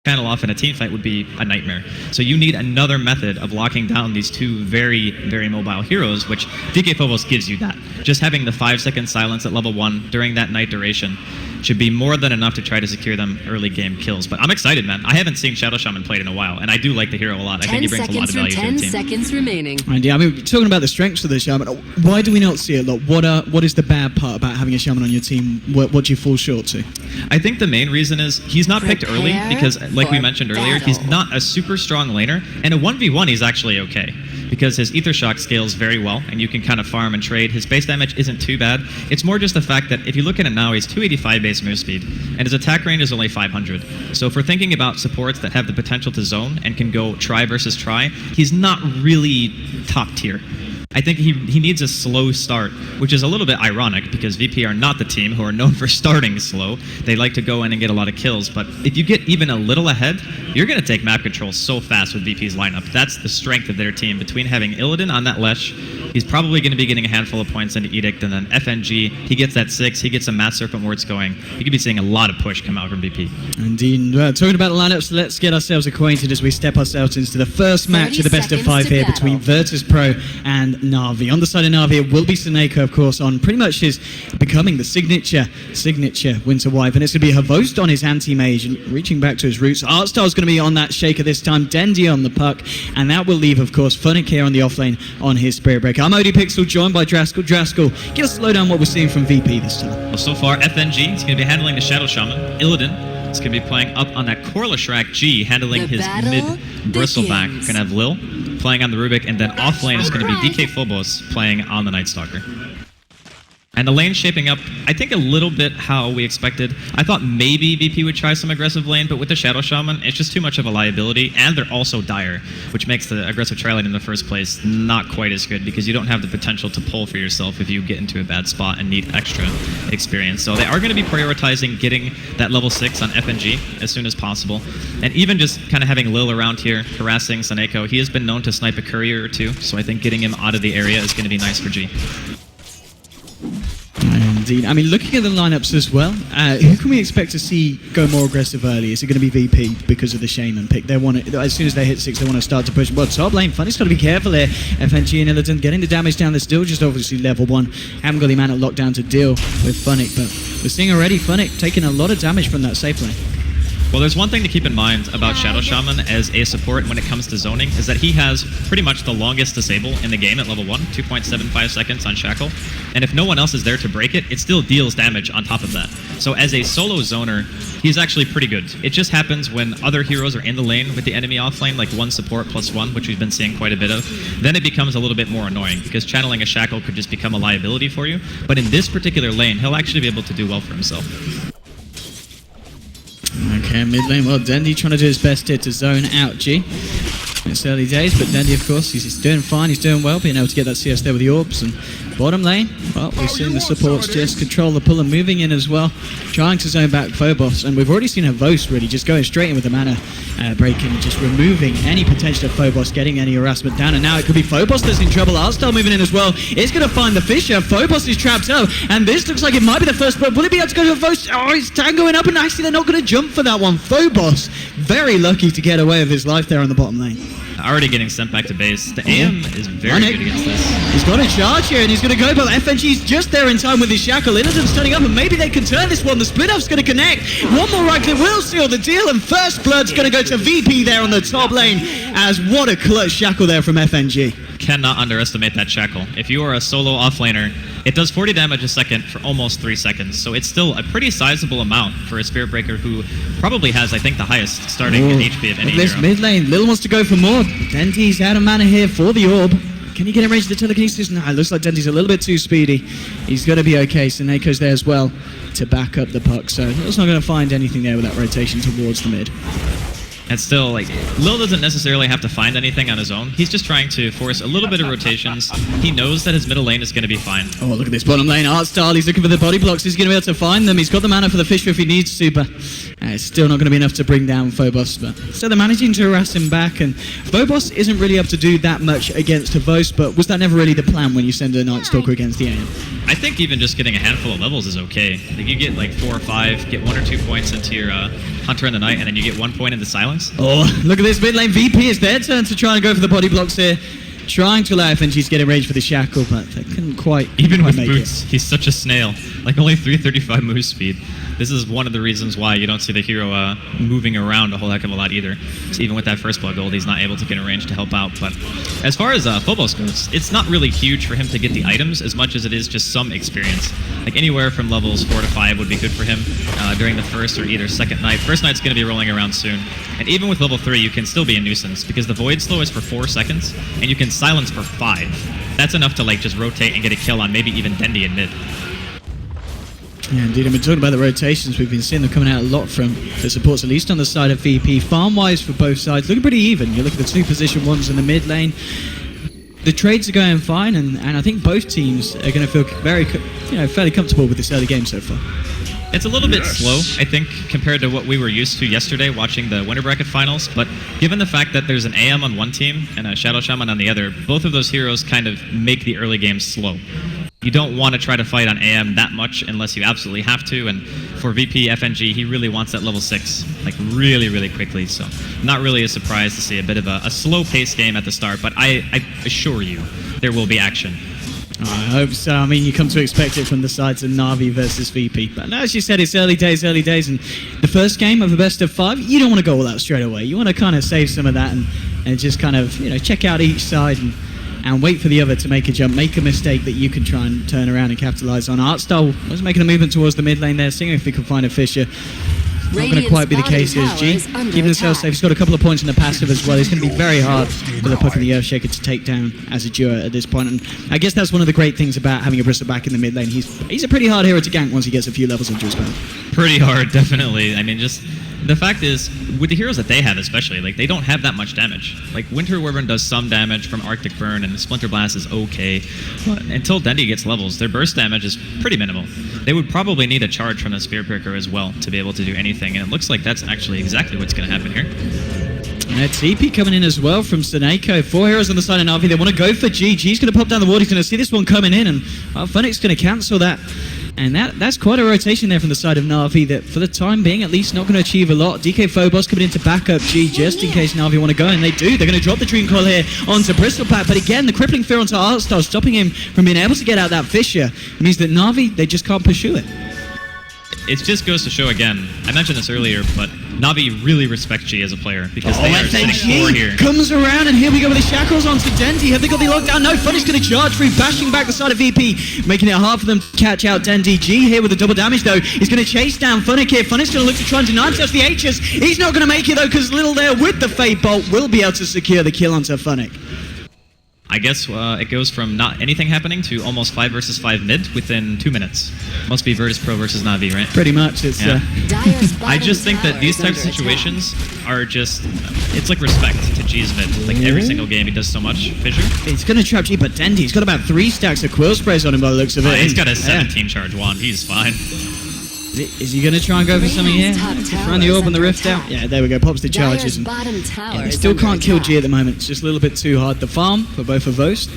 channel off in a team fight would be a nightmare. So you need another method of locking down these two very, very mobile heroes, which VK Phobos gives you that. Just having the 5-second silence at level 1 during that night duration should be more than enough to try to secure them early game kills. But I'm excited, man. I haven't seen Shadow Shaman played in a while, and I do like the hero a lot. I think he brings a lot of value to the team. 10 seconds remaining. And yeah, I mean, talking about the strengths of the Shaman, why do we not see it? Like, what is the bad part about having a Shaman on your team? What do you fall short to? I think the main reason is he's not picked early because, like we mentioned earlier, he's not a super strong laner. And a 1v1, he's actually okay, because his Ether Shock scales very well, and you can kind of farm and trade. His base damage isn't too bad. It's more just the fact that if you look at him now, he's 285 base move speed, and his attack range is only 500. So if we're thinking about supports that have the potential to zone and can go try versus try, he's not really top tier. I think he needs a slow start, which is a little bit ironic because VP are not the team who are known for starting slow. They like to go in and get a lot of kills, but if you get even a little ahead, you're going to take map control so fast with VP's lineup. That's the strength of their team. Between having Illidan on that Lesh, he's probably going to be getting a handful of points into Edict, and then FNG, he gets that 6, he gets some Mass Serpent Wards going. You could be seeing a lot of push come out from VP. Indeed. Talking about the lineups, let's get ourselves acquainted as we step ourselves into the first match of the best of 5 here between Virtus Pro and NaVi. On the side of NaVi, it will be Seneko, of course, on pretty much his becoming the signature Winter Wife, and it's going to be Havost on his anti-mage and reaching back to his roots. Artstyle's going to be on that Shaker this time, Dendy on the puck, and that will leave, of course, Funnick here on the offlane on his Spirit Breaker. I'm ODPixel, joined by Draskell. Draskell, give us a slowdown what we're seeing from VP this time. Well, so far, FNG is going to be handling the Shadow Shaman. Illidan is going to be playing up on that Corlishrak G, handling his mid-bristleback. We're going to have Lil playing on the Rubik, and then off lane is going to be DK Phobos playing on the Night Stalker. And the lane's shaping up, I think, a little bit how we expected. I thought maybe VP would try some aggressive lane, but with the Shadow Shaman, it's just too much of a liability, and they're also dire, which makes the aggressive tri-lane in the first place not quite as good, because you don't have the potential to pull for yourself if you get into a bad spot and need extra experience. So they are going to be prioritizing getting that level 6 on FNG as soon as possible. And even just kind of having Lil around here, harassing Seneko, he has been known to snipe a courier or two, so I think getting him out of the area is going to be nice for G. Indeed. I mean, looking at the lineups as well, who can we expect to see go more aggressive early? Is it going to be VP because of the Shaman pick? They want to, as soon as they hit 6, they want to start to push. Well, top lane, Funny's got to be careful here. FNG and Illidan getting the damage down. They're still just obviously level 1. Haven't got the amount of lockdown to deal with Funnick, but we're seeing already Funnick taking a lot of damage from that safe lane. Well, there's one thing to keep in mind about Shadow Shaman as a support when it comes to zoning, is that he has pretty much the longest disable in the game at level 1, 2.75 seconds on Shackle. And if no one else is there to break it, it still deals damage on top of that. So as a solo zoner, he's actually pretty good. It just happens when other heroes are in the lane with the enemy off lane, like one support +1, which we've been seeing quite a bit of. Then it becomes a little bit more annoying, because channeling a Shackle could just become a liability for you. But in this particular lane, he'll actually be able to do well for himself. Okay, mid lane, well, Dendy trying to do his best here to zone out G. It's early days, but Dendy, of course, he's doing fine, he's doing well, being able to get that CS there with the orbs. And bottom lane, well, we've seen the supports just control the pull and moving in as well, trying to zone back Phobos. And we've already seen Havost really just going straight in with the mana breaking, just removing any potential of Phobos getting any harassment down. And now it could be Phobos that's in trouble. Artstyle moving in as well. It's going to find the Fisher. Phobos is trapped up, and this looks like it might be the first blood. Will it be able to go to Havost? Oh, it's tangoing up, and actually they're not going to jump for that one. Phobos, very lucky to get away with his life there on the bottom lane. Already getting sent back to base. The AM is very good against this. He's got a charge here, and he's going to go, but FNG's just there in time with his Shackle. Illidan's turning up, and maybe they can turn this one. The split-off's going to connect. One more right click will seal the deal, and first blood's going to go to VP there on the top lane, as what a clutch Shackle there from FNG. Cannot underestimate that Shackle. If you are a solo offlaner, it does 40 damage a second for almost 3 seconds, so it's still a pretty sizable amount for a Spirit Breaker who probably has, I think, the highest starting in HP of any hero. This mid lane, Lil wants to go for more. Dendy's out of mana here for the orb. Can he get in range of the telekinesis? No, it looks like Dendy's a little bit too speedy. He's going to be okay. Seneko's there as well to back up the puck, so Lil's not going to find anything there with that rotation towards the mid. And still, like, Lil doesn't necessarily have to find anything on his own. He's just trying to force a little bit of rotations. He knows that his middle lane is going to be fine. Oh, look at this bottom lane. Artstyle, he's looking for the body blocks. He's going to be able to find them. He's got the mana for the fish if he needs to, but It's still not going to be enough to bring down Phobos, but so they're managing to harass him back, and Phobos isn't really able to do that much against Havos, but was that never really the plan when you send a Night Stalker against the AM? I think even just getting a handful of levels is okay. Like you get like 4 or 5, get 1 or 2 points into your Hunter in the Night, and then you get 1 point into Silence. Oh, look at this mid lane. VP, it's their turn to try and go for the body blocks here. Trying to allow FNG to get in range for the shackle, but they couldn't quite Even with make boots, it. he's such a snail. Like only 335 move speed. This is one of the reasons why you don't see the hero moving around a whole heck of a lot either. So even with that first blood gold, he's not able to get in range to help out. But as far as Phobos goes, it's not really huge for him to get the items as much as it is just some experience. Like anywhere from levels 4 to 5 would be good for him during the first or either second night. First night's going to be rolling around soon. And even with level 3, you can still be a nuisance because the Void Slow is for 4 seconds and you can silence for 5. That's enough to like just rotate and get a kill on maybe even Dendi in mid. Yeah, indeed, I've been talking about the rotations. We've been seeing them coming out a lot from the supports, at least on the side of VP. Farm-wise for both sides, looking pretty even. You look at the 2 position ones in the mid lane. The trades are going fine, and I think both teams are going to feel very, fairly comfortable with this early game so far. It's a little bit slow, I think, compared to what we were used to yesterday watching the Winter Bracket Finals, but given the fact that there's an AM on one team and a Shadow Shaman on the other, both of those heroes kind of make the early game slow. You don't want to try to fight on AM that much unless you absolutely have to, and for VP FNG, he really wants that level 6, like really, really quickly, so not really a surprise to see a bit of a slow-paced game at the start, but I assure you, there will be action. I hope so. I mean, you come to expect it from the sides of NaVi versus VP. But as you said, it's early days, and the first game of a best of 5, you don't want to go all out straight away. You want to kind of save some of that and just kind of, check out each side and wait for the other to make a jump, make a mistake that you can try and turn around and capitalize on. Artstar was making a movement towards the mid lane there, seeing if he could find a Fissure. Not going to quite be the case here as G. Keeping himself safe. He's got a couple of points in the passive as well. It's going to be very hard for the Puck and the Earthshaker to take down as a duo at this point. And I guess that's one of the great things about having a Bristle back in the mid lane. He's a pretty hard hero to gank once he gets a few levels into his belt. Pretty hard, definitely. I mean, just the fact is, with the heroes that they have especially, like they don't have that much damage. Like Winter Wyvern does some damage from Arctic Burn and Splinter Blast is okay. But until Dendi gets levels, their burst damage is pretty minimal. They would probably need a charge from the Spear Picker as well to be able to do anything, and it looks like that's actually exactly what's going to happen here. And TP coming in as well from Seneko. 4 heroes on the side of NaVi. They want to go for G. G's going to pop down the ward. He's going to see this one coming in, and Phoenix going to cancel that. And that's quite a rotation there from the side of NaVi that, for the time being, at least not going to achieve a lot. DK Phobos coming in to back up G just in case NaVi want to go, and they do. They're going to drop the Dream Coil here onto Bristol Pack, but again, the crippling fear onto Artstar, stopping him from being able to get out that Fissure. It means that NaVi, they just can't pursue it. It just goes to show again, I mentioned this earlier, but NaVi really respect G as a player because they are sitting 4 here. Comes around, and here we go with the shackles onto Dendi. Have they got the lockdown? No, Funny's going to charge through, bashing back the side of VP, making it hard for them to catch out Dendi. G here with the double damage though. He's going to chase down Funnick here. Funnick's going to look to try and deny himself the H's. He's not going to make it though, because Little there with the Fate Bolt will be able to secure the kill onto Funnick. I guess it goes from not anything happening to almost 5 versus 5 mid within 2 minutes. Must be Virtus Pro versus NaVi, right? Pretty much. It's I just think that these types of situations are just, it's like respect to G's mid. Like every single game he does so much. Fissure? He's going to trap G, but Dendi's got about 3 stacks of Quill Sprays on him by the looks of it. He's got a 17 charge wand. He's fine. Is he going to try and go for something here? Find the orb and the rift out? Yeah, there we go. Pops the charges. And they still can't kill G at the moment. It's just a little bit too hard. The farm for both of those.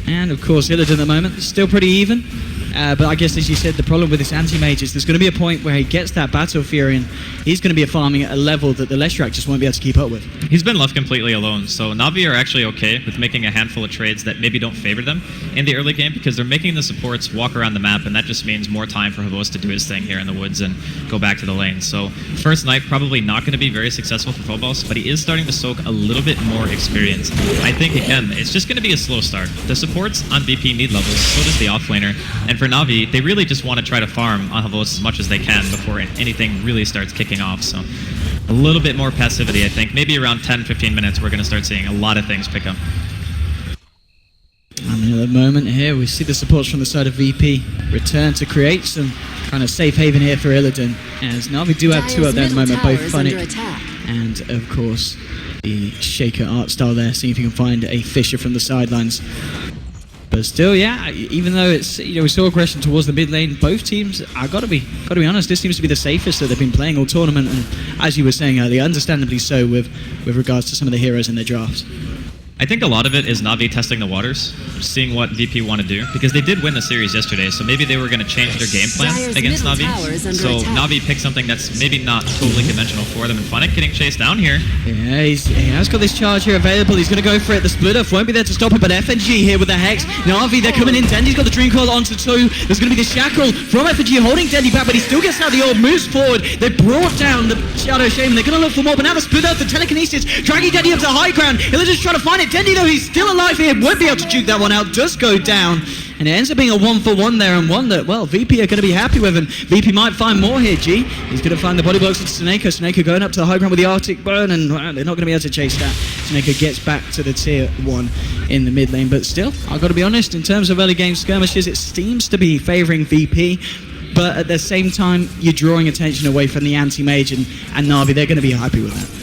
And of course, Illidan at the moment is still pretty even. But I guess, as you said, the problem with this anti-mage is there's going to be a point where he gets that Battle Fury and he's going to be farming at a level that the Leshrac just won't be able to keep up with. He's been left completely alone, so NaVi are actually okay with making a handful of trades that maybe don't favor them in the early game because they're making the supports walk around the map, and that just means more time for Havos to do his thing here in the woods and go back to the lane. So first night probably not going to be very successful for Phobos, but he is starting to soak a little bit more experience. I think, again, it's just going to be a slow start. The supports on VP need levels, so does the offlaner, and for NaVi, they really just want to try to farm on Havos as much as they can before anything really starts kicking off. So a little bit more passivity, I think. Maybe around 10-15 minutes we're going to start seeing a lot of things pick up. And at the moment here we see the supports from the side of VP return to create some kind of safe haven here for Illidan, as NaVi do have 2 out there at the moment, both Funnick and of course the Shaker Artstar there, seeing if you can find a Fissure from the sidelines. But still, yeah, even though it's, we saw aggression towards the mid lane, both teams, I gotta be honest, this seems to be the safest that they've been playing all tournament, and as you were saying earlier, understandably so with regards to some of the heroes in their drafts. I think a lot of it is NaVi testing the waters, seeing what VP want to do, because they did win the series yesterday, so maybe they were going to change their game plan against NaVi. So NaVi picked something that's maybe not totally conventional for them, and Funnick getting chased down here. Yeah, he has got this charge here available. He's going to go for it. The split off won't be there to stop it, but FNG here with the Hex. NaVi, they're coming in. Dendy's got the Dream Coil onto 2. There's going to be the Shackle from FNG holding Dendy back, but he still gets out the orb, moves forward. They brought down the Shadow Shaman. They're going to look for more, but now the split off, the telekinesis, dragging Dendy up to high ground. They're just trying to find it. Dendy, though, he's still alive here, won't be able to juke that one out, does go down, and it ends up being a 1-for-1 there, and one that, well, VP are going to be happy with, and VP might find more here, G. He's going to find the body blocks of Sneko. Sneko going up to the high ground with the Arctic Burn, and well, they're not going to be able to chase that. Sneko gets back to the tier 1 in the mid lane, but still, I've got to be honest, in terms of early game skirmishes, it seems to be favouring VP, but at the same time, you're drawing attention away from the anti-mage, and NaVi, they're going to be happy with that.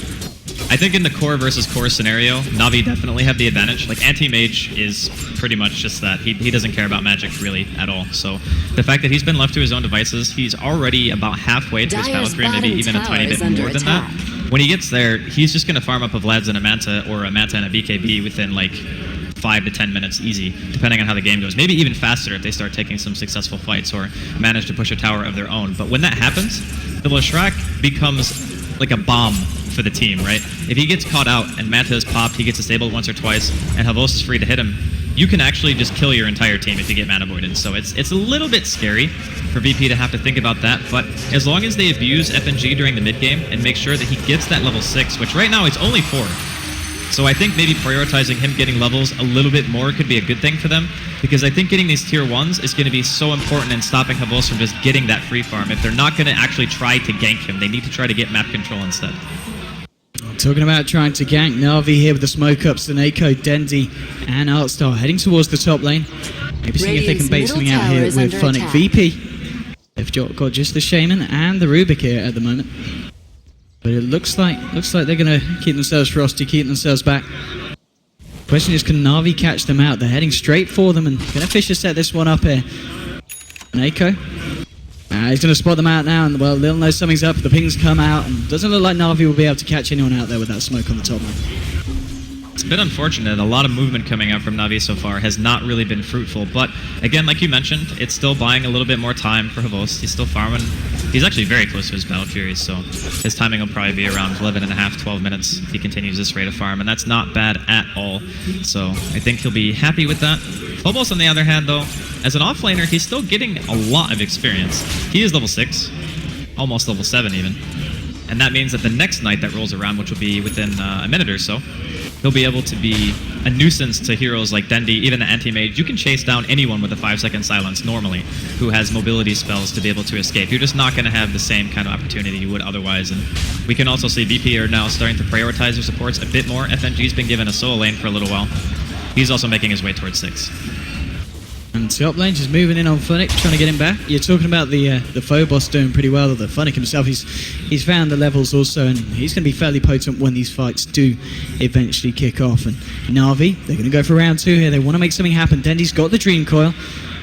I think in the core versus core scenario, NaVi definitely have the advantage. Like, anti-mage is pretty much just that. He doesn't care about magic really at all. So the fact that he's been left to his own devices, he's already about halfway to his battle tree, maybe even a tiny bit more than that. When he gets there, he's just going to farm up a Vlad's and a Manta, or a Manta and a BKB within like 5 to 10 minutes easy, depending on how the game goes. Maybe even faster if they start taking some successful fights or manage to push a tower of their own. But when that happens, the Leshrac becomes like a bomb for the team, right? If he gets caught out and Manta is popped, he gets disabled once or twice, and Havos is free to hit him, you can actually just kill your entire team if you get mana voided. So it's a little bit scary for VP to have to think about that, but as long as they abuse FNG during the mid game and make sure that he gets that level 6, which right now it's only 4. So I think maybe prioritizing him getting levels a little bit more could be a good thing for them, because I think getting these tier 1s is going to be so important in stopping Havos from just getting that free farm. If they're not going to actually try to gank him, they need to try to get map control instead. Talking about trying to gank, NaVi here with the smoke ups, Sneko, Dendy, and Artstar heading towards the top lane. Maybe seeing if they can bait something out here with Funnick. VP, they've got just the Shaman and the Rubik here at the moment. But it looks like they're going to keep themselves frosty, keep themselves back. Question is, can NaVi catch them out? They're heading straight for them, and going to Fisher set this one up here. Sneko. He's going to spot them out now, and well, Lil knows something's up. The pings come out, and doesn't look like NaVi will be able to catch anyone out there with that smoke on the top line. It's been unfortunate. A lot of movement coming out from NaVi so far has not really been fruitful. But again, like you mentioned, it's still buying a little bit more time for Havos. He's still farming. He's actually very close to his Battle Furies, so his timing will probably be around 11.5, 12 minutes if he continues this rate of farm, and that's not bad at all. So I think he'll be happy with that. Phobos, on the other hand, though, as an offlaner, he's still getting a lot of experience. He is level 6, almost level 7 even. And that means that the next night that rolls around, which will be within a minute or so, he'll be able to be a nuisance to heroes like Dendy, even the anti-mage. You can chase down anyone with a 5-second silence normally who has mobility spells to be able to escape. You're just not going to have the same kind of opportunity you would otherwise. And we can also see VP are now starting to prioritize their supports a bit more. FNG's been given a solo lane for a little while. He's also making his way towards 6. And top lane just moving in on Funnick, trying to get him back. You're talking about the Phobos doing pretty well. The Funnick himself, he's found the levels also, and he's going to be fairly potent when these fights do eventually kick off. And NaVi, they're going to go for round 2 here. They want to make something happen. Dendy's got the Dream Coil,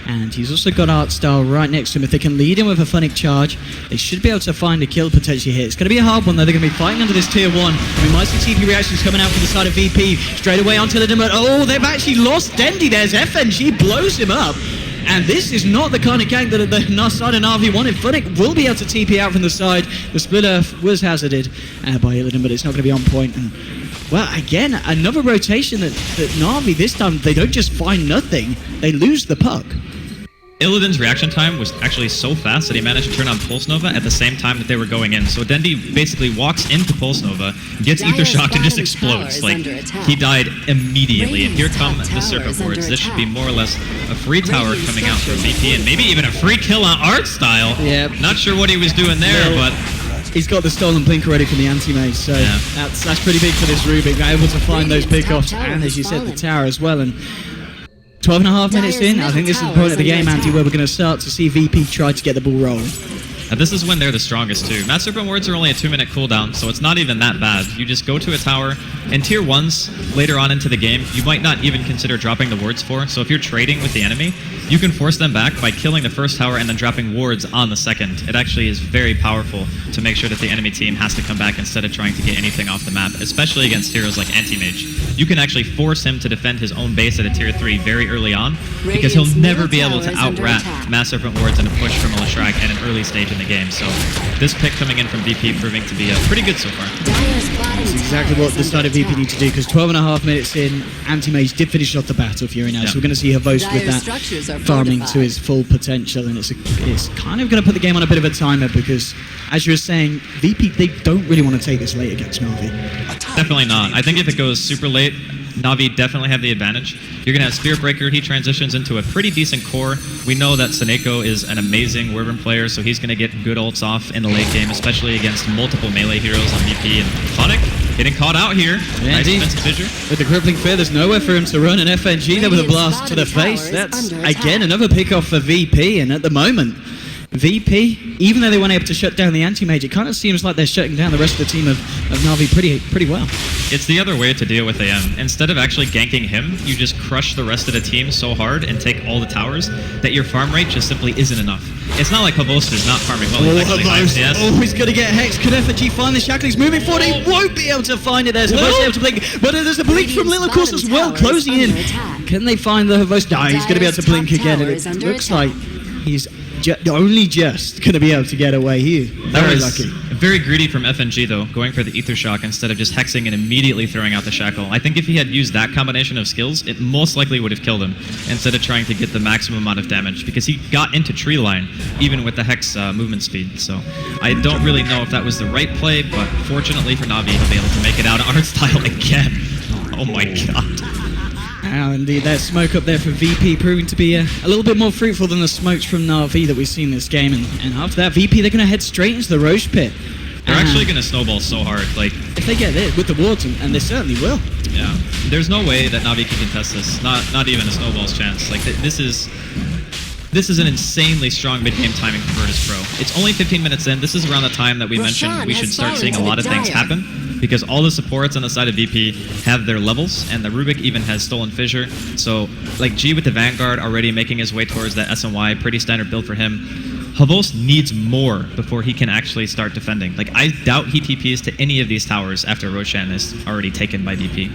and he's also got Artstar right next to him. If they can lead him with a Funnick charge, they should be able to find a kill potentially here. It's going to be a hard one though. They're going to be fighting under this tier 1. We might see TP reactions coming out from the side of VP. Straight away onto the limit. Oh, they've actually lost Dendy. There's FNG, blows him up. And this is not the kind of gank that the side of NaVi wanted. Funnick will be able to TP out from the side. The splitter was hazarded by Illidan, but it's not going to be on point. And, well, again, another rotation that NaVi, this time, they don't just find nothing. They lose the puck. Illidan's reaction time was actually so fast that he managed to turn on Pulse Nova at the same time that they were going in. So Dendy basically walks into Pulse Nova, gets Ether Shocked, and just explodes. Like, he died immediately. And here come the Serpent Wards. This should be more or less a free tower coming out for VP, and maybe even a free kill on Artstyle. Yep. Not sure what he was doing there, but he's got the stolen blink already from the anti-mage, so yeah. That's pretty big for this Rubik. They're able to find those pickoffs, and as you said, the tower as well. And 12.5 minutes in, I think this is the point of the game, Andy, where we're going to start to see VP try to get the ball rolling. This is when they're the strongest too. Mass Serpent Wards are only a 2-minute cooldown, so it's not even that bad. You just go to a tower, and tier 1s later on into the game, you might not even consider dropping the wards for. So if you're trading with the enemy, you can force them back by killing the first tower and then dropping wards on the second. It actually is very powerful to make sure that the enemy team has to come back instead of trying to get anything off the map, especially against heroes like Anti-Mage. You can actually force him to defend his own base at a tier 3 very early on, because he'll never be able to out-rat Mass Serpent Wards in a push from a Leshrac at an early stage in the game. So this pick coming in from VP proving to be pretty good so far. That's exactly what the start of VP need to do, because 12.5 minutes in, Anti-Mage did finish off the battle Fury now, so we're going to see Havost with that farming to his full potential, and it's kind of going to put the game on a bit of a timer, because as you were saying, VP, they don't really want to take this late against NaVi. Definitely not. I think if it goes super late, NaVi definitely have the advantage. You're going to have Spirit Breaker. He transitions into a pretty decent core. We know that Seneko is an amazing Wyvern player, so he's going to get good ults off in the late game, especially against multiple melee heroes on VP. And Phonic getting caught out here. Yeah, nice defensive fissure. With the Crippling Fear, there's nowhere for him to run, and FNG there with a blast to the face. That's, again, another pick off for VP, and at the moment, VP, even though they weren't able to shut down the Anti-Mage, it kind of seems like they're shutting down the rest of the team of NaVi pretty well. It's the other way to deal with AM. Instead of actually ganking him, you just crush the rest of the team so hard and take all the towers that your farm rate just simply isn't enough. It's not like Havost is not farming well. He's actually 5 CS. Oh, he's going to get Hex. Could FNG find the shackle? He's moving forward. He won't be able to find it. There's Havost able to blink, but there's a blink from Lil, of course, as well, closing in. Can they find the Havost? No, he's going to be able to blink again, and it looks like he's only just going to be able to get away here. Very lucky. Very greedy from FNG though, going for the Ether Shock instead of just hexing and immediately throwing out the Shackle. I think if he had used that combination of skills, it most likely would have killed him instead of trying to get the maximum amount of damage, because he got into tree line even with the Hex movement speed. So I don't really know if that was the right play, but fortunately for NaVi, he'll be able to make it out of art style again. Oh my god. Wow, indeed, that smoke up there for VP proving to be a little bit more fruitful than the smokes from NaVi that we've seen this game. And after that, VP, they're going to head straight into the Roche Pit. They're actually going to snowball so hard. Like, if they get it with the wards, and they certainly will. Yeah, there's no way that NaVi can contest this. Not even a snowball's chance. Like, this is an insanely strong mid-game timing for Virtus Pro. It's only 15 minutes in. This is around the time that we mentioned we should start seeing a lot of things happen, because all the supports on the side of VP have their levels, and the Rubik even has Stolen Fissure. So, like, G with the Vanguard already making his way towards that SNY, pretty standard build for him. Havost needs more before he can actually start defending. Like, I doubt he TPs to any of these towers after Roshan is already taken by VP.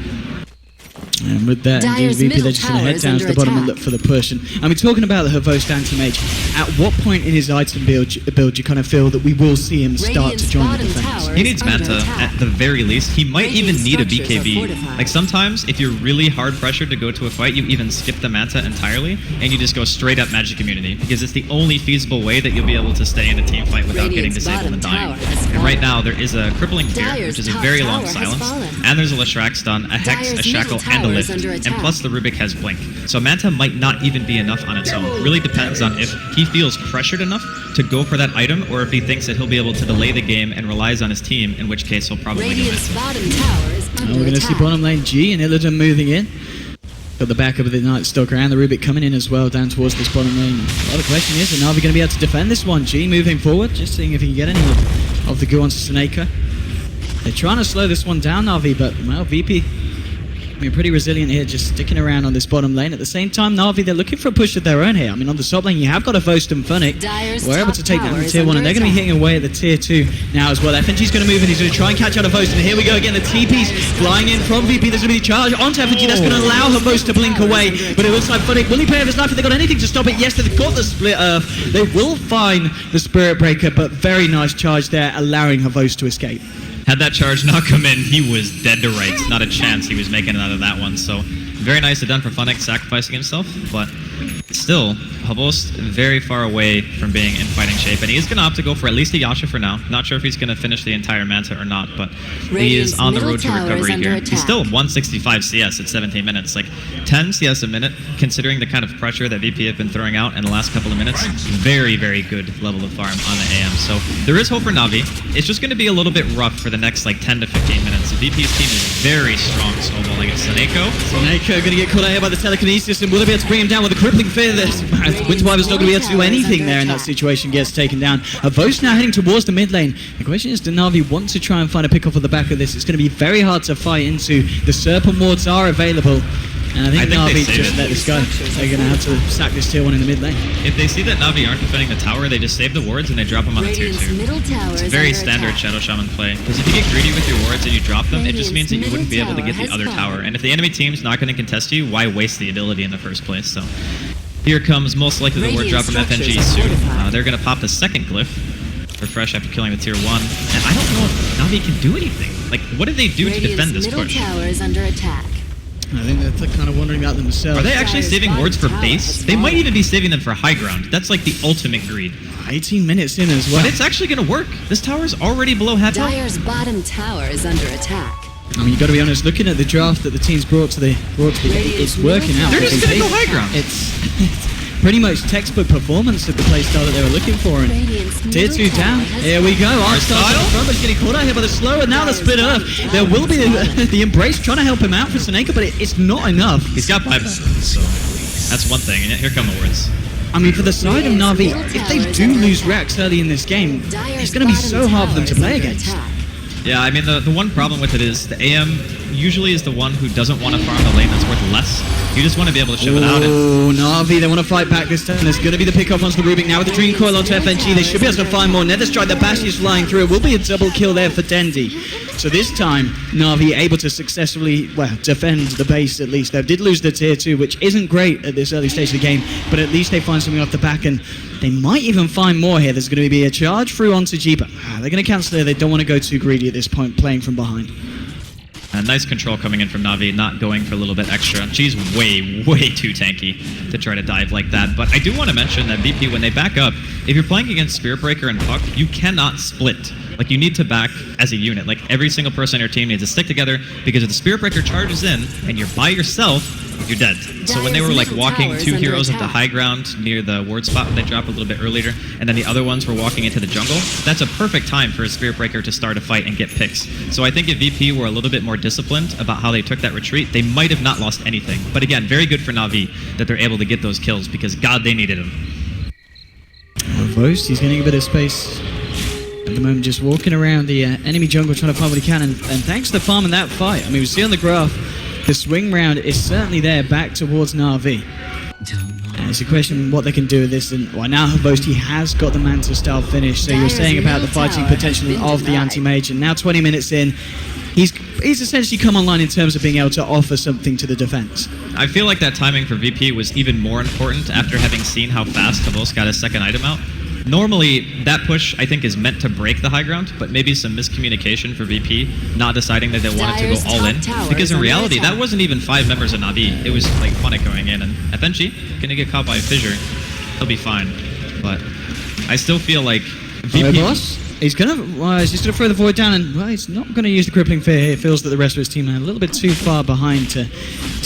And with that, indeed, VP, they're just going to head down to the bottom and look for the push. And I mean, talking about the Havost Anti-Mage, at what point in his item build you kind of feel that we will see him start to join the defense? He needs Manta at the very least. He might even need a BKB. Like, sometimes, if you're really hard pressured to go to a fight, you even skip the Manta entirely, and you just go straight up Magic Immunity, because it's the only feasible way that you'll be able to stay in a team fight without getting disabled and dying. And right now, there is a Crippling Fear, which is a very long silence, and there's a Leshrac stun, a Hex, a Shackle, and a Lift, and plus the Rubik has Blink. So Manta might not even be enough on its own. It really depends on if he feels pressured enough to go for that item, or if he thinks that he'll be able to delay the game and relies on his team, in which case he'll probably do it. We're going to see bottom lane G and Illidan moving in. Got the backup of the Night Stalker and the Rubik coming in as well down towards this bottom lane. Well, the question is, are NaVi going to be able to defend this one? G moving forward, just seeing if he can get any of the goo onto Seneka. They're trying to slow this one down, NaVi, but, well, VP being pretty resilient here, just sticking around on this bottom lane. At the same time, NaVi, they're looking for a push of their own here. I mean, on the top lane, you have got a Vost and Funnick. We're able to take that in tier 1, and they're going to be hitting away at the tier 2 now as well. FNG's going to move in. He's going to try and catch out a Vost, and here we go again. The TP's flying in from VP. There's going to be a charge onto FNG. That's going to allow her Vost to blink away, but it looks like Funnick, will he pay off his life? Have they got anything to stop it? Yes, they've got the Split Earth. They will find the Spirit Breaker, but very nice charge there, allowing her Vost to escape. Had that charge not come in, he was dead to rights. Not a chance he was making it out of that one. So very nice done for Funnick, sacrificing himself, but still, Havost very far away from being in fighting shape, and he is going to opt to go for at least a Yasha for now. Not sure if he's going to finish the entire Manta or not, but he is on the road to recovery here. He's still 165 CS at 17 minutes, like 10 CS a minute, considering the kind of pressure that VP have been throwing out in the last couple of minutes. Very, very good level of farm on the AM. So there is hope for NaVi. It's just going to be a little bit rough for the next like 10 to 15 minutes. The VP's team is very strong snowballing. It's Seneko. Seneko going to get caught out here by the telekinesis, and will they be able to bring him down with the crippling fear? This Winterviper's not going to be able to do anything there in that situation, gets taken down. Vos now heading towards the mid lane. The question is, do NaVi want to try and find a pick off at the back of this? It's going to be very hard to fight into. The Serpent wards are available. And I think NaVi just let this go. They're going to have to sack this tier 1 in the mid lane. If they see that NaVi aren't defending the tower, they just save the wards and they drop them on the tier 2. It's a very standard Shadow Shaman play. Because if you get greedy with your wards and you drop them, it just means that you wouldn't be able to get the other tower. And if the enemy team's not going to contest you, why waste the ability in the first place? So here comes most likely the ward drop from FNG soon. They're going to pop the second glyph. Refresh after killing the tier 1. And I don't know if NaVi can do anything. Like, what did they do to defend this push? I think they're kind of wondering about themselves. Are they actually saving wards for base? They might even be saving them for high ground. That's like the ultimate greed. 18 minutes in as well. But it's actually going to work. This tower's already below half health. Dire's bottom tower is under attack. I mean, you got to be honest, looking at the draft that the team's brought to the game, it's working out. They're just going to go high ground. It's pretty much textbook performance of the playstyle that they were looking for. And tier 2 down. Here we go. Arstyle on the front, but he's getting caught out here by the slow, and now the split earth. There will be the embrace trying to help him out for Seneca, but it's not enough. He's got buyback, so that's one thing. And yet here come the wards. I mean, for the side of NaVi, if they do lose Rex early in this game, it's going to be so hard for them to play against. Yeah, I mean, the one problem with it is the AM usually is the one who doesn't want to farm the lane that's worth less. You just want to be able to shove it out. Oh, NaVi, they want to fight back this time. There's going to be the pick-off onto the Rubik now with the Dream Coil onto FNG. They should be able to find more. Nether Strike, the bash is flying through. It will be a double kill there for Dendi. So this time, NaVi able to successfully, well, defend the base at least. They did lose the tier 2, which isn't great at this early stage of the game, but at least they find something off the back, and they might even find more here. There's going to be a charge through onto G, but they're going to cancel it. They don't want to go too greedy at this point, playing from behind. Nice control coming in from NaVi, not going for a little bit extra. She's way, way too tanky to try to dive like that. But I do want to mention that VP, when they back up, if you're playing against Spirit Breaker and Puck, you cannot split. Like, you need to back as a unit. Like, every single person on your team needs to stick together, because if the Spirit Breaker charges in and you're by yourself, you're dead. So when they were like walking 2 heroes up the high ground near the ward spot when they dropped a little bit earlier, and then the other ones were walking into the jungle, that's a perfect time for a Spirit Breaker to start a fight and get picks. So I think if VP were a little bit more disciplined about how they took that retreat, they might have not lost anything. But again, very good for NaVi that they're able to get those kills, because God, they needed them. Vos, he's getting a bit of space at the moment, just walking around the enemy jungle trying to find what he can, and thanks to the farm in that fight, I mean, we see on the graph, the swing round is certainly there back towards NaVi. And it's a question what they can do with this, and well, now Vos, he has got the Manta style finish, so you're saying about the fighting potential of the anti-mage, and now 20 minutes in, he's essentially come online in terms of being able to offer something to the defense. I feel like that timing for VP was even more important after having seen how fast Tavos got his second item out. Normally, that push, I think, is meant to break the high ground, but maybe some miscommunication for VP, not deciding that they wanted to go all in. Because in reality, that wasn't even 5 members of NaVi. It was like Funnick going in, and FNG gonna get caught by a fissure. He'll be fine. But I still feel like VP... boss? He's gonna throw the void down, and well, he's not gonna use the crippling fear here. He feels that the rest of his team are a little bit too far behind to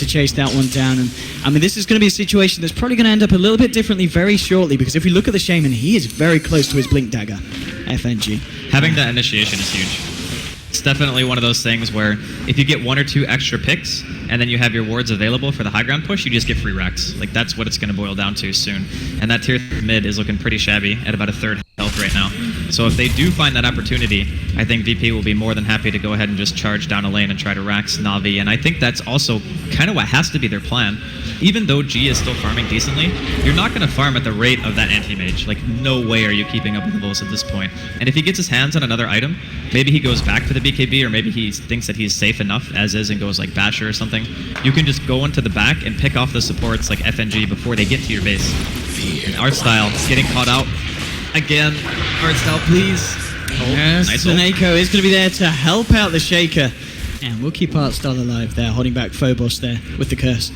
chase that one down. And I mean, this is gonna be a situation that's probably gonna end up a little bit differently very shortly, because if we look at the Shaman, he is very close to his blink dagger. FNG. Having that initiation is huge. It's definitely one of those things where if you get 1 or 2 extra picks and then you have your wards available for the high ground push, you just get free racks. Like, that's what it's going to boil down to soon. And that tier 3 mid is looking pretty shabby at about a 1/3 health right now. So if they do find that opportunity, I think VP will be more than happy to go ahead and just charge down a lane and try to racks NaVi. And I think that's also kind of what has to be their plan. Even though G is still farming decently, you're not going to farm at the rate of that anti-mage. Like, no way are you keeping up with the Bulls at this point. And if he gets his hands on another item, maybe he goes back for the BKB, or maybe he thinks that he's safe enough as is and goes like Basher or something. You can just go into the back and pick off the supports like FNG before they get to your base. And Artstyle getting caught out again. Artstyle, please. Oh, yes, nice Seneko is going to be there to help out the Shaker. And we'll keep Artstyle alive there, holding back Phobos there with the curse.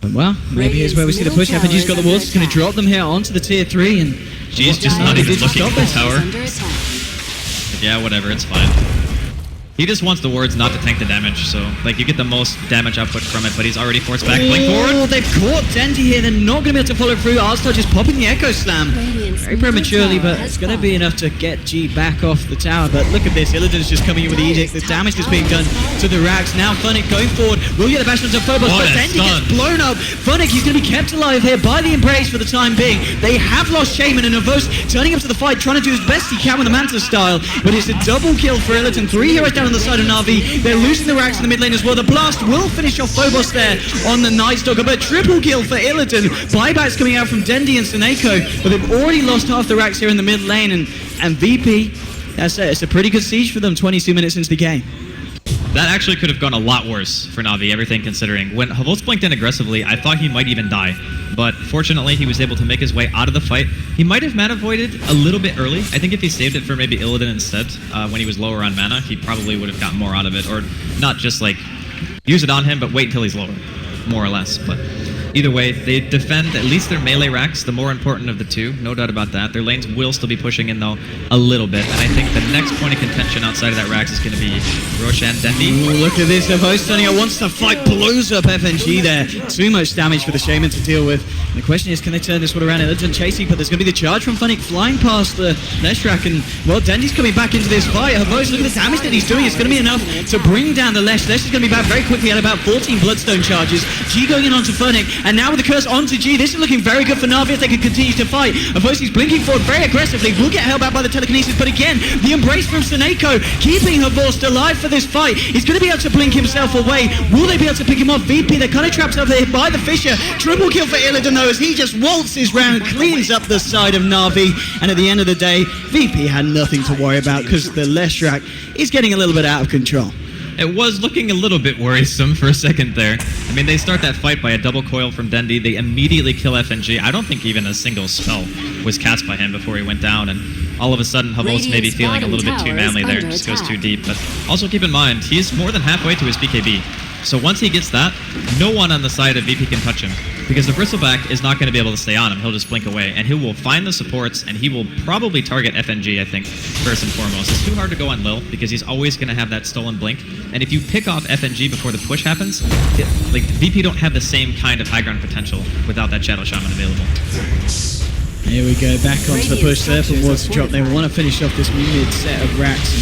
But well, maybe here's where we see the push. FNG's got the wards. It's going to drop them here onto the tier 3. And G's just not even looking at the tower. Yeah, whatever, it's fine. He just wants the wards not to tank the damage, so like you get the most damage output from it, but he's already forced back. Blink forward. Oh, they've caught Dendy here. They're not going to be able to follow through. Arstar just popping the Echo Slam. Very prematurely, but it's going to be enough to get G back off the tower. But look at this. Illidan's just coming in with the Edict. The damage that's being done to the racks. Now Funnick going forward. Will get the bash onto Phobos, but Dendy gets blown up. Funnick, he's going to be kept alive here by the Embrace for the time being. They have lost Shaman, and Avos turning up to the fight, trying to do as best he can with the Manta style. But it's a double kill for Illidan. 3 heroes down on the side of NaVi. They're losing the racks in the mid lane as well. The blast will finish off Phobos there on the Night Stalker, but triple kill for Illidan. Buybacks coming out from Dendy and Seneko, but they've already lost half the racks here in the mid lane, and VP, that's it. It's a pretty good siege for them 22 minutes into the game. That actually could have gone a lot worse for NaVi, everything considering. When Havos blinked in aggressively, I thought he might even die. But fortunately, he was able to make his way out of the fight. He might have mana voided a little bit early. I think if he saved it for maybe Illidan instead, when he was lower on mana, he probably would have gotten more out of it. Or not just like, use it on him, but wait until he's lower, more or less. But either way, they defend at least their melee racks, the more important of the two, no doubt about that. Their lanes will still be pushing in, though, a little bit. And I think the next point of contention outside of that racks is going to be Roche and Dendy. Ooh, look at this. Avos turning out wants to fight, blows up FNG there. Too much damage for the Shaman to deal with. And the question is, can they turn this one around? Illidan chasing, but there's going to be the charge from Funnick flying past the Leshrac. And, well, Dendy's coming back into this fight. Avos, look at the damage that he's doing. It's going to be enough to bring down the Lesh. Lesh is going to be back very quickly at about 14 Bloodstone charges. G going in onto Funnick. And now with the curse onto G, this is looking very good for NaVi if they can continue to fight. Avos is blinking forward very aggressively, will get held back by the telekinesis, but again, the embrace from Seneko, keeping Havos alive for this fight. He's going to be able to blink himself away. Will they be able to pick him off? VP, they're kind of trapped over there by the Fisher. Triple kill for Illidan though, as he just waltzes round, cleans up the side of NaVi, and at the end of the day, VP had nothing to worry about because the Leshrac is getting a little bit out of control. It was looking a little bit worrisome for a second there. I mean, they start that fight by a double coil from Dendy. They immediately kill FNG. I don't think even a single spell was cast by him before he went down. And all of a sudden, Havos may be feeling a little bit too manly there. Just goes too deep. But also keep in mind, he's more than halfway to his BKB. So once he gets that, no one on the side of VP can touch him. Because the Bristleback is not going to be able to stay on him. He'll just blink away. And he will find the supports, and he will probably target FNG, I think, first and foremost. It's too hard to go on Lil, because he's always going to have that stolen blink. And if you pick off FNG before the push happens, like VP don't have the same kind of high ground potential without that Shadow Shaman available. Here we go, back onto the push there from Wards to drop. They want to finish off this mid set of racks.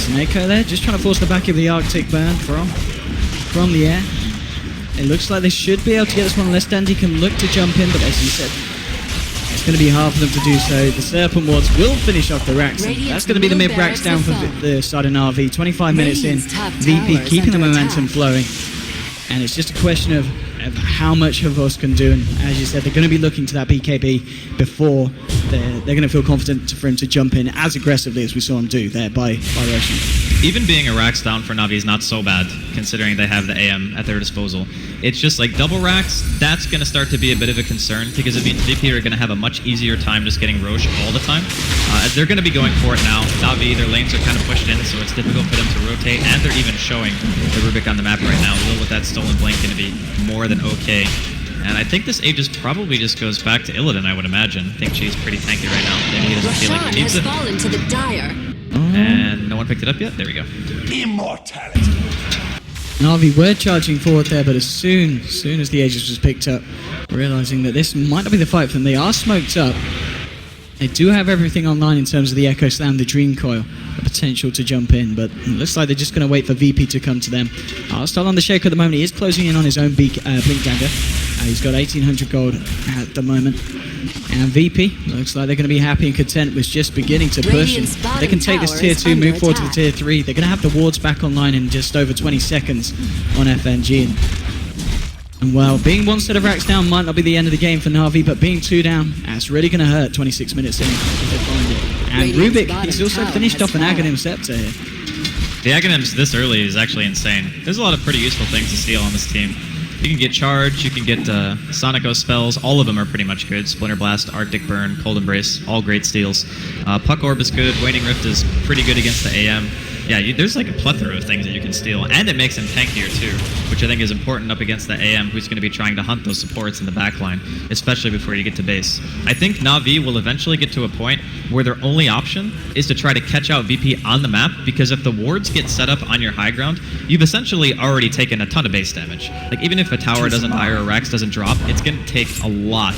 Seneko there, just trying to force the back of the Arctic burn from the air. It looks like they should be able to get this one unless Dandy can look to jump in, but as you said, it's going to be hard for them to do so. The Serpent Wards will finish off the racks. That's going to be the mid racks down for the side of NaVi. 25 minutes in, VP keeping the momentum flowing. And it's just a question of how much Havos can do. And as you said, they're going to be looking to that BKB before they're going to feel confident for him to jump in as aggressively as we saw him do there by Roshan. Even being a racks down for NaVi is not so bad, considering they have the AM at their disposal. It's just like double racks, that's going to start to be a bit of a concern, because it means VP are going to have a much easier time just getting Roche all the time. They're going to be going for it now. NaVi, their lanes are kind of pushed in, so it's difficult for them to rotate, and they're even showing the Rubik on the map right now. Lil with that stolen blink going to be more than okay. And I think this Aegis probably just goes back to Illidan, I would imagine. I think she's pretty tanky right now. Maybe he doesn't feel like he needs it. Fallen to the dire. And no one picked it up yet? There we go. Immortality. NaVi were charging forward there, but as soon as the Aegis was picked up, realizing that this might not be the fight for them, they are smoked up. They do have everything online in terms of the Echo Slam, the Dream Coil, the potential to jump in, but it looks like they're just going to wait for VP to come to them. Arstal on the Shaker at the moment. He is closing in on his own Blink Dagger. He's got 1,800 gold at the moment. And VP, looks like they're going to be happy and content with just beginning to push. And they can take this tier 2, move forward to the tier 3. They're going to have the wards back online in just over 20 seconds on FNG. And well, being one set of racks down might not be the end of the game for NaVi, but being 2 down, that's really going to hurt 26 minutes in if they find it. And Rubik, he's also finished off an Aghanim Scepter here. The Aghanims this early is actually insane. There's a lot of pretty useful things to steal on this team. You can get Charge, you can get Sonico spells, all of them are pretty much good. Splinter Blast, Arctic Burn, Cold Embrace, all great steals. Puck Orb is good, Waning Rift is pretty good against the AM. Yeah, there's like a plethora of things that you can steal, and it makes him tankier too, which I think is important up against the AM, who's going to be trying to hunt those supports in the backline, especially before you get to base. I think NaVi will eventually get to a point where their only option is to try to catch out VP on the map, because if the wards get set up on your high ground, you've essentially already taken a ton of base damage. Like, even if a tower doesn't die or a Rex doesn't drop, it's going to take a lot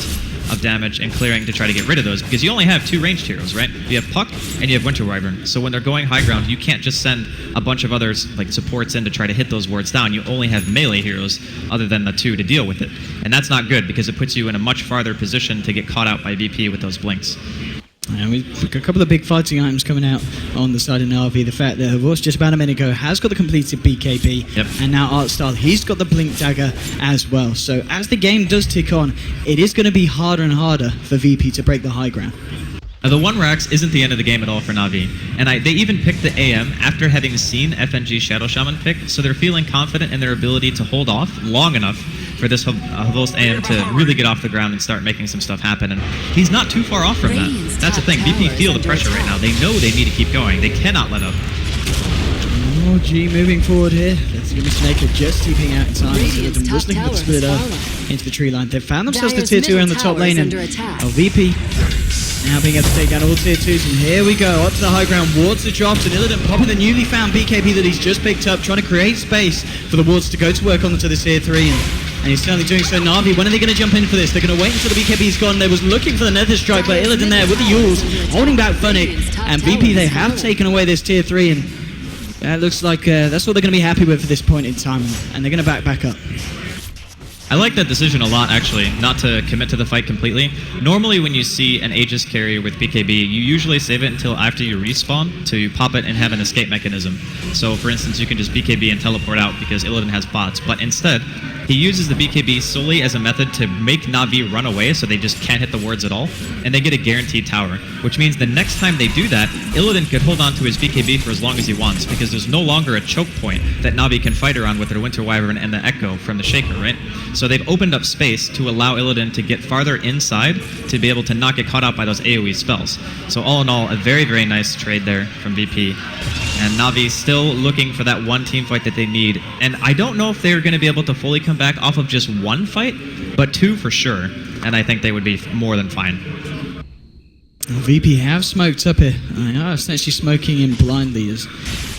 of damage and clearing to try to get rid of those, because you only have 2 ranged heroes, right? You have Puck and you have Winter Wyvern. So when they're going high ground, you can't just send a bunch of others, like supports, in to try to hit those wards down. You only have melee heroes other than the 2 to deal with it. And that's not good, because it puts you in a much farther position to get caught out by VP with those blinks. And we've got a couple of big fighting items coming out on the side of NaVi. The fact that Havos just about a minute ago has got the completed BKB, yep. And now Artstyle, he's got the Blink Dagger as well. So as the game does tick on, it is going to be harder and harder for VP to break the high ground. The 1 Rax isn't the end of the game at all for NaVi, and they even picked the AM after having seen FNG Shadow Shaman pick, so they're feeling confident in their ability to hold off long enough for this Havos AM to really get off the ground and start making some stuff happen, and he's not too far off from that. That's the thing, VP feel the pressure right now. They know they need to keep going. They cannot let up. Oh, G moving forward here. Let's see Mr. Naked just keeping out in time. Illidan was looking to split up into the tree line. They've found themselves the tier 2 on the top lane, and VP now being able to take down all tier 2s, and here we go, up to the high ground, wards the drops, and Illidan popping the newly found BKB that he's just picked up, trying to create space for the wards to go to work onto the tier 3, and he's certainly doing so. NaVi, when are they going to jump in for this? They're going to wait until the BKB's gone. They was looking for the Nether Strike, but Illidan there with the Yules, holding back Funnick, and VP, they have taken away this tier 3, and it looks like that's what they're going to be happy with for this point in time, and they're going to back up. I like that decision a lot, actually, not to commit to the fight completely. Normally, when you see an Aegis carrier with BKB, you usually save it until after you respawn to pop it and have an escape mechanism. So, for instance, you can just BKB and teleport out because Illidan has bots, but instead, he uses the BKB solely as a method to make NaVi run away so they just can't hit the wards at all, and they get a guaranteed tower, which means the next time they do that, Illidan could hold on to his BKB for as long as he wants, because there's no longer a choke point that NaVi can fight around with their Winter Wyvern and the Echo from the Shaker, right? So they've opened up space to allow Illidan to get farther inside to be able to not get caught out by those AoE spells. So all in all, a very, very nice trade there from VP. And NaVi still looking for that one team fight that they need. And I don't know if they're going to be able to fully come back off of just 1 fight, but 2 for sure. And I think they would be more than fine. VP have smoked up here. They are essentially smoking in blindly as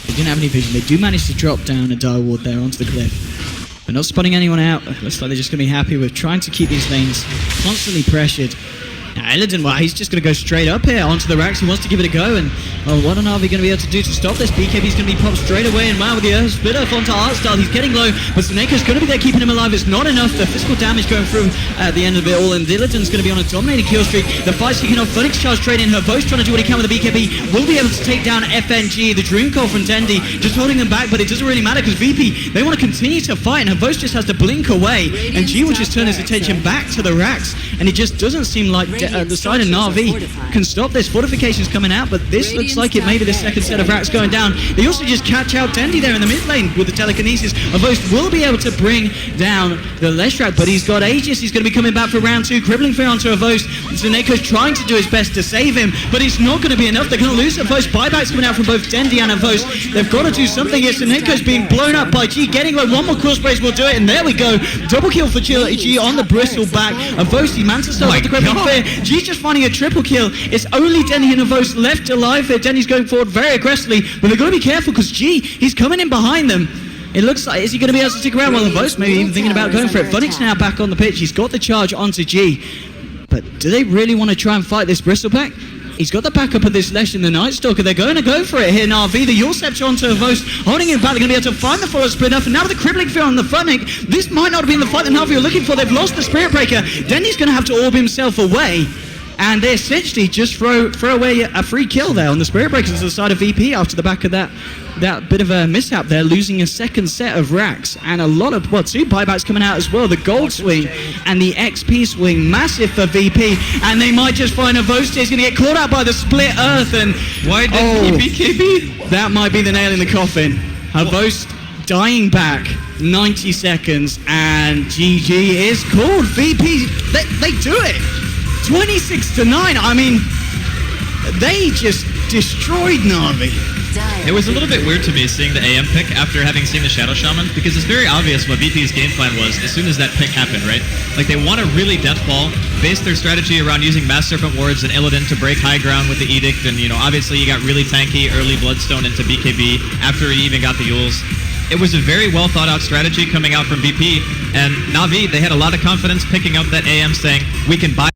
they didn't have any vision. They do manage to drop down a dire ward there onto the cliff. They're not spotting anyone out. Looks like they're just going to be happy with trying to keep these lanes constantly pressured. Now, Illidan, well, he's just going to go straight up here onto the racks. He wants to give it a go, and well, what are NaVi going to be able to do to stop this? BKB's going to be popped straight away, and wow, with the split off onto Artstyle, he's getting low, but Seneca's going to be there keeping him alive. It's not enough. The physical damage going through at the end of it all, and Illidan's going to be on a dominating kill streak. The fight's kicking off. Phoenix charge straight in. Hervos trying to do what he can with the BKB. Will be able to take down FNG. The Dream Call from Dendi just holding them back, but it doesn't really matter because VP, they want to continue to fight, and Hervos just has to blink away, and G will just turn his attention back to the racks, and it just doesn't seem like the side of NaVi can stop this. Fortifications coming out, but this looks like it may be the second set of racks going down. They also just catch out Dendi there in the mid lane with the telekinesis. Hervos will be able to bring down the Leshrac, but he's got Aegis. He's going to be coming back for round 2. Crippling Fear onto Hervos. Zeneco's trying to do his best to save him, but it's not going to be enough. They're going to lose Hervos. Buybacks coming out from both Dendi and Hervos. They've got to do something here. Zeneco's being blown up by G. Getting low. One more cross brace will do it, and there we go. Double kill for G on the bristleback. Hervos, he managed to with the Crippling Fear. G's just finding a triple kill. It's only Dendi and Hervos left alive here. Dendi's going forward very aggressively, but they've got to be careful because G, he's coming in behind them. It looks like, is he going to be able to stick around? Well, Hervos maybe even thinking about going for it. Funnick's now back on the pitch. He's got the charge onto G. But do they really want to try and fight this Bristleback? He's got the backup of this Lesh and the Night Stalker. They're going to go for it here. NaVi, the Yule Scepter onto Hervos, holding him back. They're going to be able to find the Forest Split Up. And now with the Crippling Fear on the Funnick, this might not have been the fight that NaVi are looking for. They've lost the Spirit Breaker. Dendi's going to have to orb himself away. And they essentially just throw away a free kill there on the Spirit Breakers to the side of VP after the back of that bit of a mishap there, losing a second set of racks. And a lot of, well, 2 buybacks coming out as well. The Gold Swing and the XP Swing, massive for VP. And they might just find Hervos is going to get clawed out by the Split Earth. And why didn't he BKB? That might be the nail in the coffin. Hervos dying back 90 seconds. And GG is called. VP, they do it. 26-9. I mean, they just destroyed NaVi. It was a little bit weird to me seeing the AM pick after having seen the Shadow Shaman, because it's very obvious what VP's game plan was as soon as that pick happened, right? Like, they want to really death ball, base their strategy around using Mass Serpent Wards and Illidan to break high ground with the Edict, and, you know, obviously you got really tanky early Bloodstone into BKB after he even got the Yules. It was a very well thought out strategy coming out from VP, and NaVi, they had a lot of confidence picking up that AM saying, we can buy